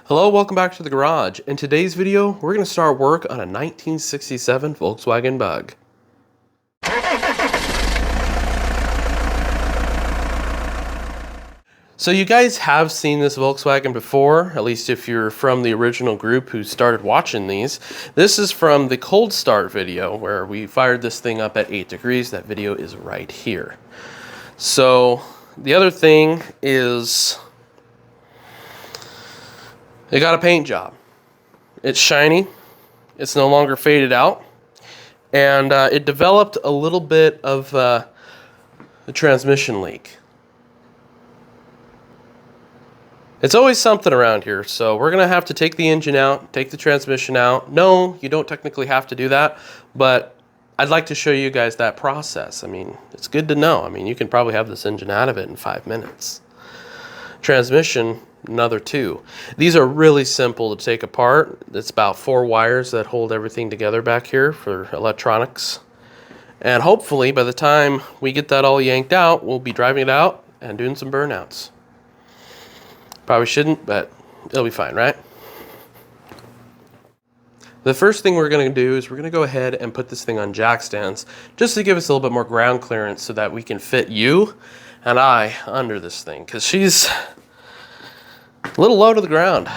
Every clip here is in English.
Hello, welcome back to the garage. In today's video, we're going to start work on a 1967 Volkswagen Bug. So you guys have seen this Volkswagen before, at least if you're from the original group who started watching these. This is from the cold start video where we fired this thing up at 8 degrees. That video is right here. So the other thing is it got a paint job. It's shiny, it's no longer faded out, and it developed a little bit of a transmission leak. It's always something around here, so we're gonna have to take the engine out, take the transmission out. No, you don't technically have to do that, but I'd like to show you guys that process. I mean, it's good to know. I mean, you can probably have this engine out of it in 5 minutes. Transmission, another 2. These are really simple to take apart. It's about 4 wires that hold everything together back here for electronics. And hopefully by the time we get that all yanked out, we'll be driving it out and doing some burnouts. Probably shouldn't, but it'll be fine, right? The first thing we're going to do is we're going to go ahead and put this thing on jack stands just to give us a little bit more ground clearance so that we can fit you and I under this thing, because she's a little low to the ground.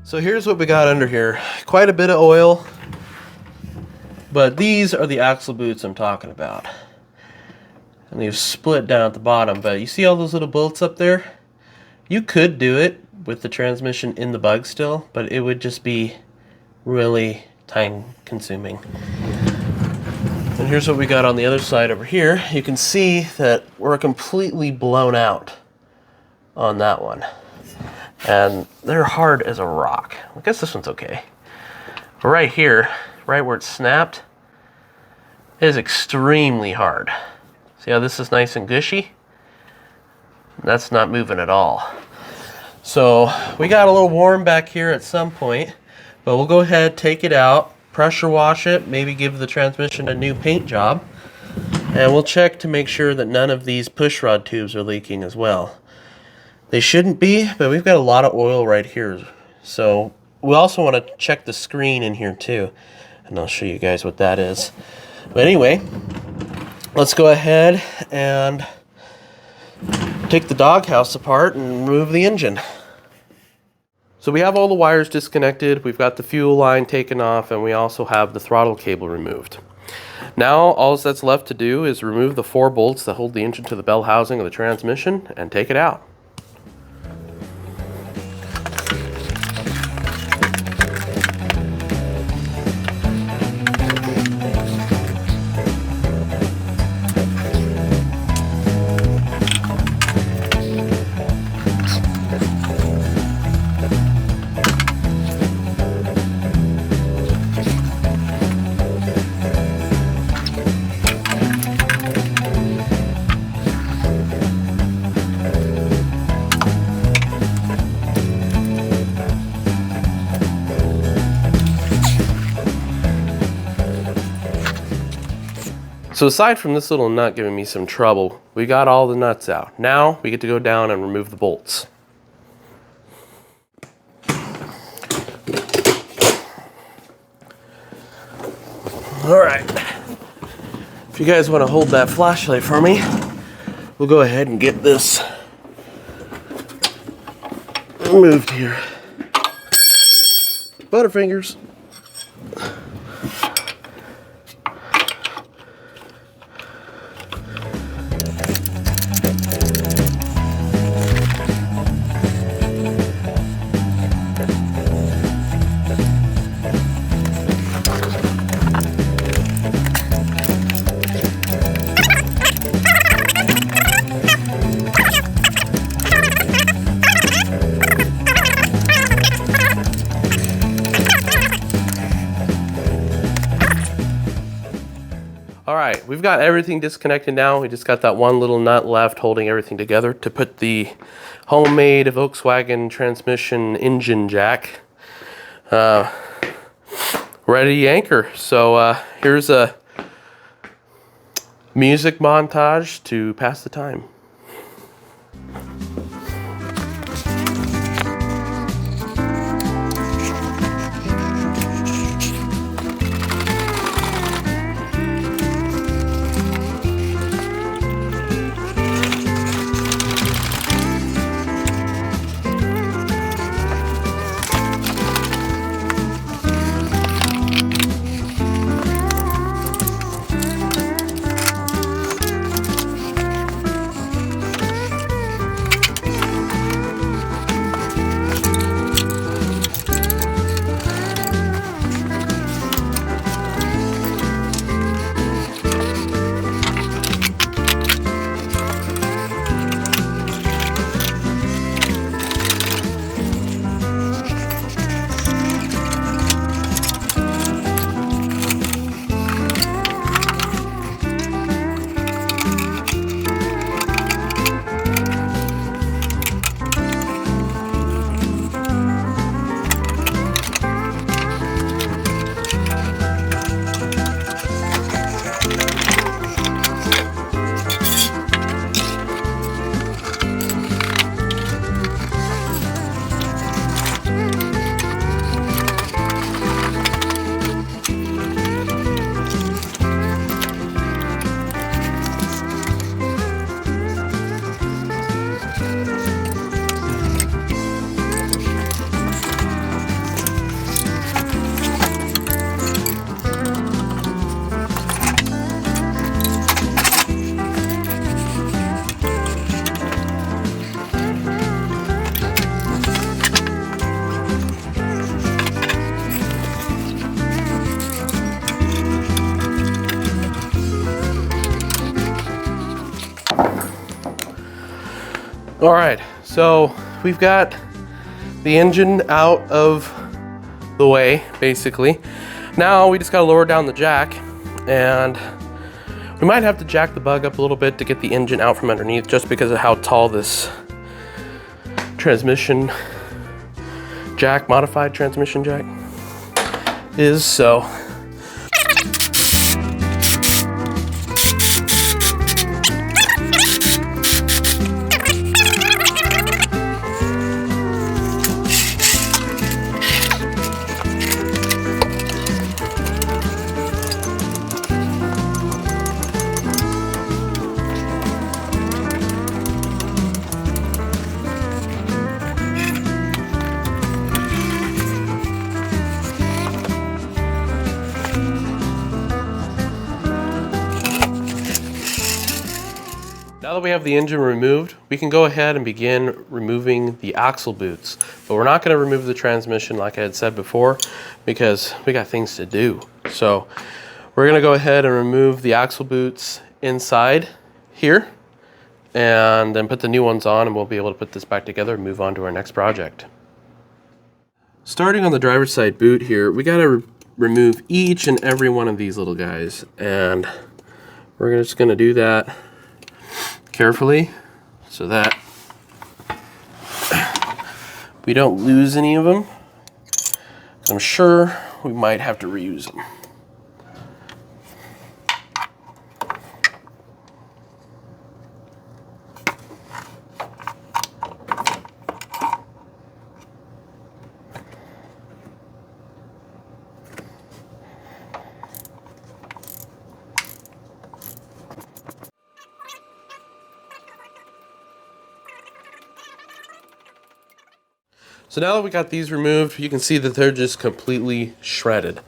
So here's what we got under here. Quite a bit of oil, but these are the axle boots I'm talking about. And they've split down at the bottom, but you see all those little bolts up there? You could do it with the transmission in the Bug still, but it would just be really time consuming. And here's what we got on the other side over here. You can see that we're completely blown out on that one. And they're hard as a rock. I guess this one's okay. But right here, right where it's snapped, it is extremely hard. See how this is nice and gushy? That's not moving at all. So we got a little warm back here at some point, but we'll go ahead, take it out, pressure wash it, maybe give the transmission a new paint job, and we'll check to make sure that none of these push rod tubes are leaking as well. They shouldn't be, but we've got a lot of oil right here. So we also want to check the screen in here too. And I'll show you guys what that is. But anyway, let's go ahead and take the doghouse apart and remove the engine. So we have all the wires disconnected. We've got the fuel line taken off, and we also have the throttle cable removed. Now all that's left to do is remove the 4 bolts that hold the engine to the bell housing of the transmission and take it out. So aside from this little nut giving me some trouble, we got all the nuts out. Now we get to go down and remove the bolts. All right, if you guys want to hold that flashlight for me, we'll go ahead and get this moved here. Butterfingers. All right, we've got everything disconnected now. We just got that one little nut left holding everything together to put the homemade Volkswagen transmission engine jack ready to anchor. So here's a music montage to pass the time. All right, so we've got the engine out of the way, basically. Now we just gotta lower down the jack, and we might have to jack the bug up a little bit to get the engine out from underneath, just because of how tall this transmission jack, modified transmission jack is, so. Now that we have the engine removed, we can go ahead and begin removing the axle boots. But we're not going to remove the transmission like I had said before, because we got things to do. So we're going to go ahead and remove the axle boots inside here, and then put the new ones on, and we'll be able to put this back together and move on to our next project. Starting on the driver's side boot here, we got to remove each and every one of these little guys, and we're just going to do that carefully so that we don't lose any of them. I'm sure we might have to reuse them. So now that we got these removed, you can see that they're just completely shredded.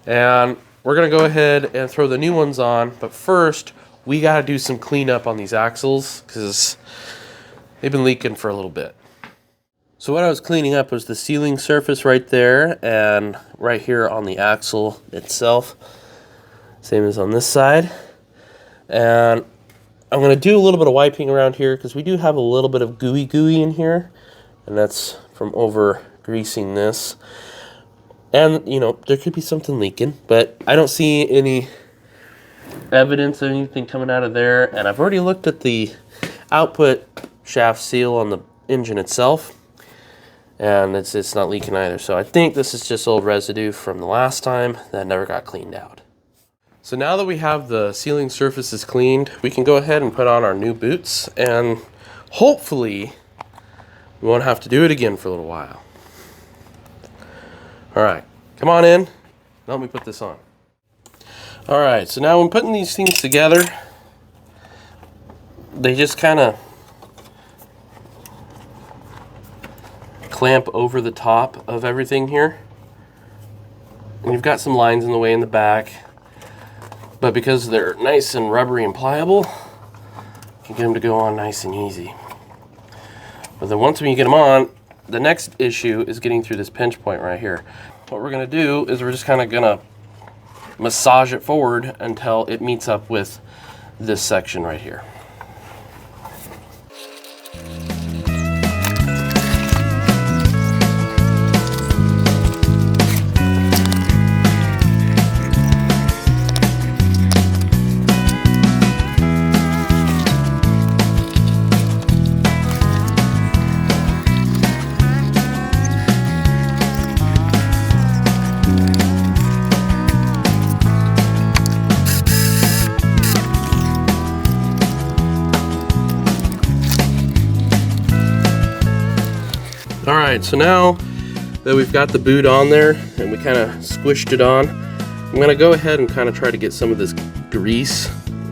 And we're gonna go ahead and throw the new ones on, but first we gotta do some cleanup on these axles because they've been leaking for a little bit. So what I was cleaning up was the sealing surface right there and right here on the axle itself. Same as on this side. And I'm gonna do a little bit of wiping around here because we do have a little bit of gooey in here, and that's from over greasing this. And you know, there could be something leaking, but I don't see any evidence of anything coming out of there. And I've already looked at the output shaft seal on the engine itself, and it's not leaking either. So I think this is just old residue from the last time that never got cleaned out. So now that we have the sealing surfaces cleaned, we can go ahead and put on our new boots, and hopefully we won't have to do it again for a little while. All right, come on in. Let me put this on. All right, so now when putting these things together, they just kind of clamp over the top of everything here. And you've got some lines in the way in the back, but because they're nice and rubbery and pliable, you can get them to go on nice and easy. But then once you get them on, the next issue is getting through this pinch point right here. What we're gonna do is we're just kind of gonna massage it forward until it meets up with this section right here. All right, so now that we've got the boot on there and we kind of squished it on, I'm gonna go ahead and kind of try to get some of this grease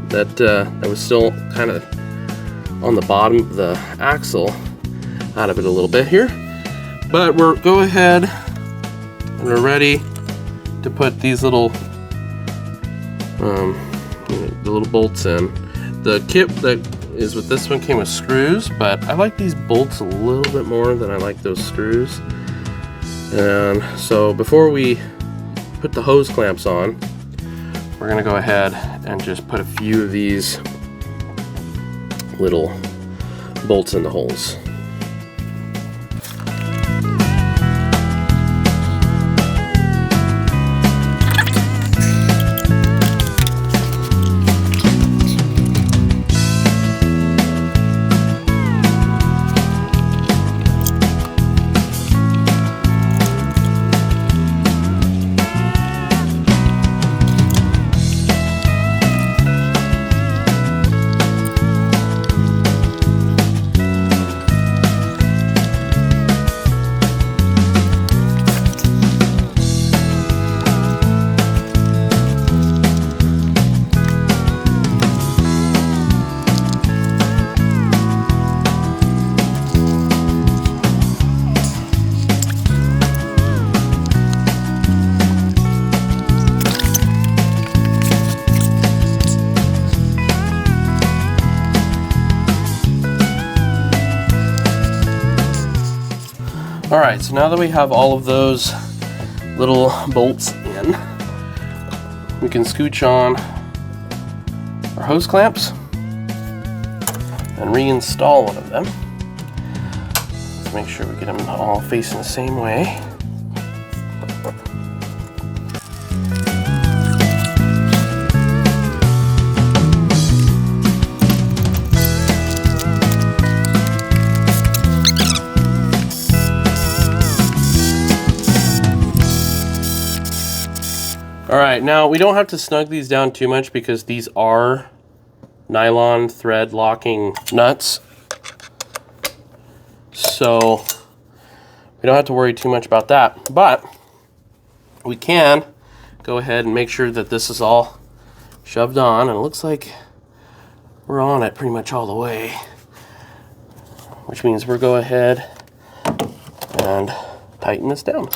that was still kind of on the bottom of the axle out of it a little bit here. But go ahead and we're ready to put these little the little bolts in. The kit that is with this one came with screws, but I like these bolts a little bit more than I like those screws. And so before we put the hose clamps on, we're gonna go ahead and just put a few of these little bolts in the holes. All right, so now that we have all of those little bolts in, we can scooch on our hose clamps and reinstall one of them. Let's make sure we get them all facing the same way. All right, now we don't have to snug these down too much because these are nylon thread locking nuts. So we don't have to worry too much about that, but we can go ahead and make sure that this is all shoved on, and it looks like we're on it pretty much all the way, which means we'll go ahead and tighten this down.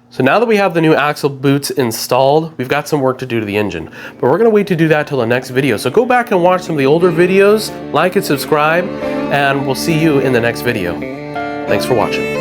So now that we have the new axle boots installed, we've got some work to do to the engine, but we're gonna wait to do that till the next video. So go back and watch some of the older videos, like and subscribe, and we'll see you in the next video. Thanks for watching.